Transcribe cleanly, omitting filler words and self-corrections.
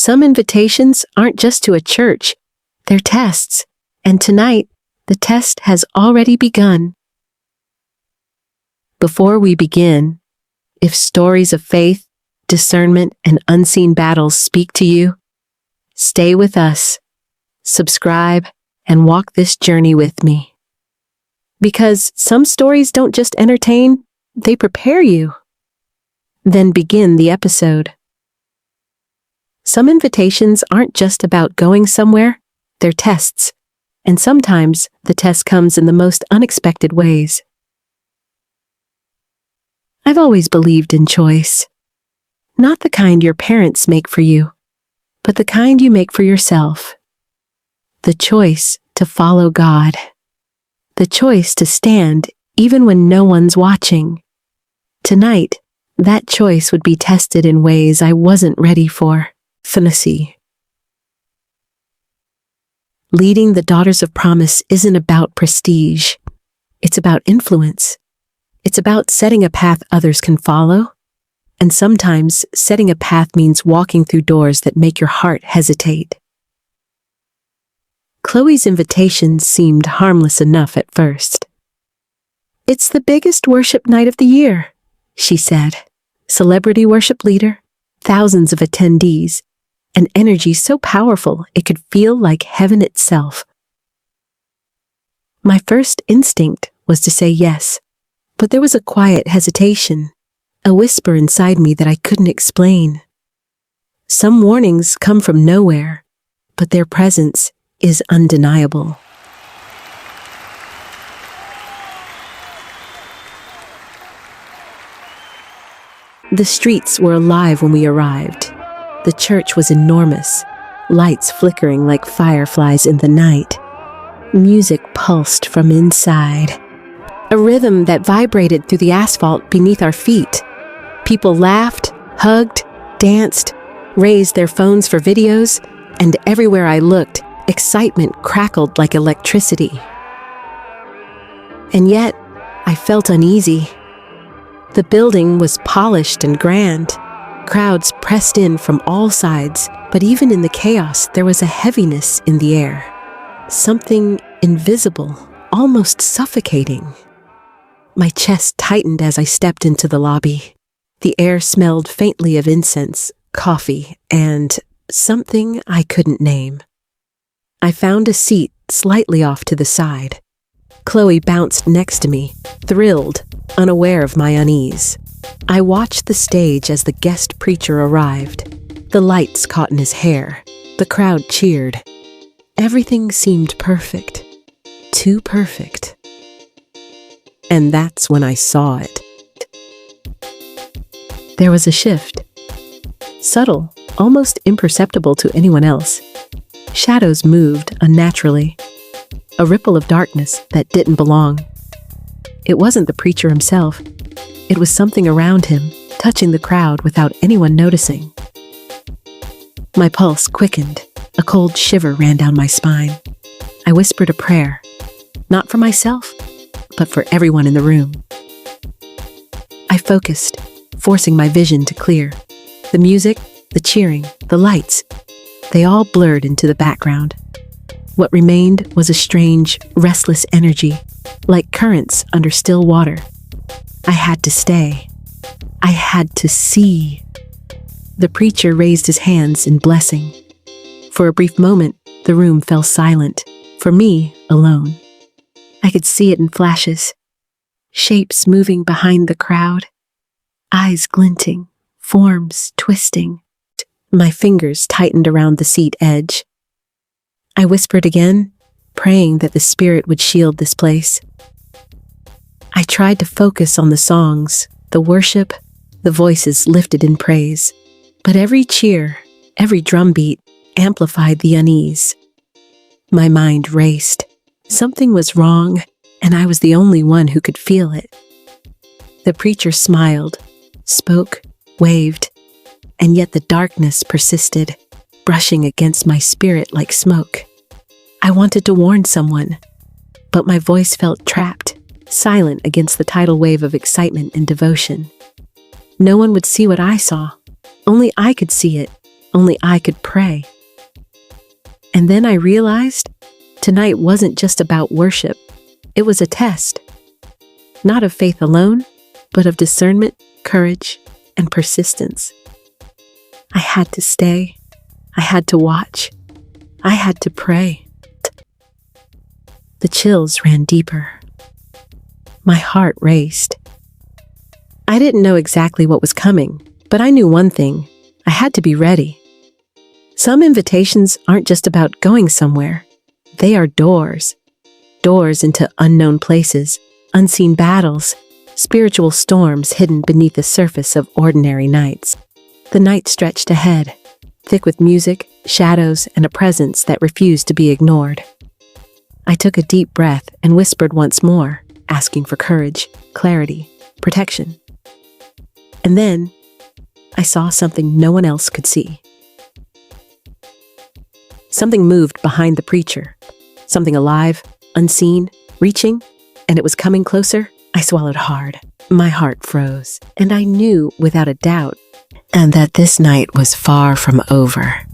Some invitations aren't just to a church, they're tests. And tonight, the test has already begun. Before we begin, if stories of faith, discernment, and unseen battles speak to you, stay with us, subscribe, and walk this journey with me. Because some stories don't just entertain, they prepare you. Then begin the episode. Some invitations aren't just about going somewhere, they're tests. And sometimes the test comes in the most unexpected ways. I've always believed in choice. Not the kind your parents make for you, but the kind you make for yourself. The choice to follow God. The choice to stand even when no one's watching. Tonight, that choice would be tested in ways I wasn't ready for. Fantasy. Leading the Daughters of Promise isn't about prestige. It's about influence. It's about setting a path others can follow. And sometimes setting a path means walking through doors that make your heart hesitate. Chloe's invitation seemed harmless enough at first. "It's the biggest worship night of the year," she said. "Celebrity worship leader, thousands of attendees, an energy so powerful it could feel like heaven itself." My first instinct was to say yes, but there was a quiet hesitation, a whisper inside me that I couldn't explain. Some warnings come from nowhere, but their presence is undeniable. The streets were alive when we arrived. The church was enormous, lights flickering like fireflies in the night. Music pulsed from inside, a rhythm that vibrated through the asphalt beneath our feet. People laughed, hugged, danced, raised their phones for videos, and everywhere I looked, excitement crackled like electricity. And yet, I felt uneasy. The building was polished and grand. Crowds pressed in from all sides, but even in the chaos, there was a heaviness in the air. Something invisible, almost suffocating. My chest tightened as I stepped into the lobby. The air smelled faintly of incense, coffee, and something I couldn't name. I found a seat slightly off to the side. Chloe bounced next to me, thrilled, unaware of my unease. I watched the stage as the guest preacher arrived. The lights caught in his hair. The crowd cheered. Everything seemed perfect. Too perfect. And that's when I saw it. There was a shift. Subtle, almost imperceptible to anyone else. Shadows moved unnaturally. A ripple of darkness that didn't belong. It wasn't the preacher himself. It was something around him, touching the crowd without anyone noticing. My pulse quickened. A cold shiver ran down my spine. I whispered a prayer. Not for myself, but for everyone in the room. I focused, forcing my vision to clear. The music, the cheering, the lights, they all blurred into the background. What remained was a strange, restless energy, like currents under still water. I had to stay. I had to see. The preacher raised his hands in blessing. For a brief moment, the room fell silent, for me alone. I could see it in flashes. Shapes moving behind the crowd. Eyes glinting, forms twisting. My fingers tightened around the seat edge. I whispered again, praying that the Spirit would shield this place. I tried to focus on the songs, the worship, the voices lifted in praise. But every cheer, every drumbeat amplified the unease. My mind raced. Something was wrong, and I was the only one who could feel it. The preacher smiled, spoke, waved, and yet the darkness persisted, brushing against my spirit like smoke. I wanted to warn someone, but my voice felt trapped, silent against the tidal wave of excitement and devotion. No one would see what I saw. Only I could see it, only I could pray. And then I realized tonight wasn't just about worship. It was a test. Not of faith alone, but of discernment, courage, and persistence. I had to stay. I had to watch. I had to pray. The chills ran deeper. My heart raced. I didn't know exactly what was coming, but I knew one thing. I had to be ready. Some invitations aren't just about going somewhere. They are doors. Doors into unknown places, unseen battles, spiritual storms hidden beneath the surface of ordinary nights. The night stretched ahead, thick with music, shadows, and a presence that refused to be ignored. I took a deep breath and whispered once more, asking for courage, clarity, protection. And then, I saw something no one else could see. Something moved behind the preacher. Something alive, unseen, reaching, and it was coming closer. I swallowed hard. My heart froze, and I knew without a doubt, and that this night was far from over.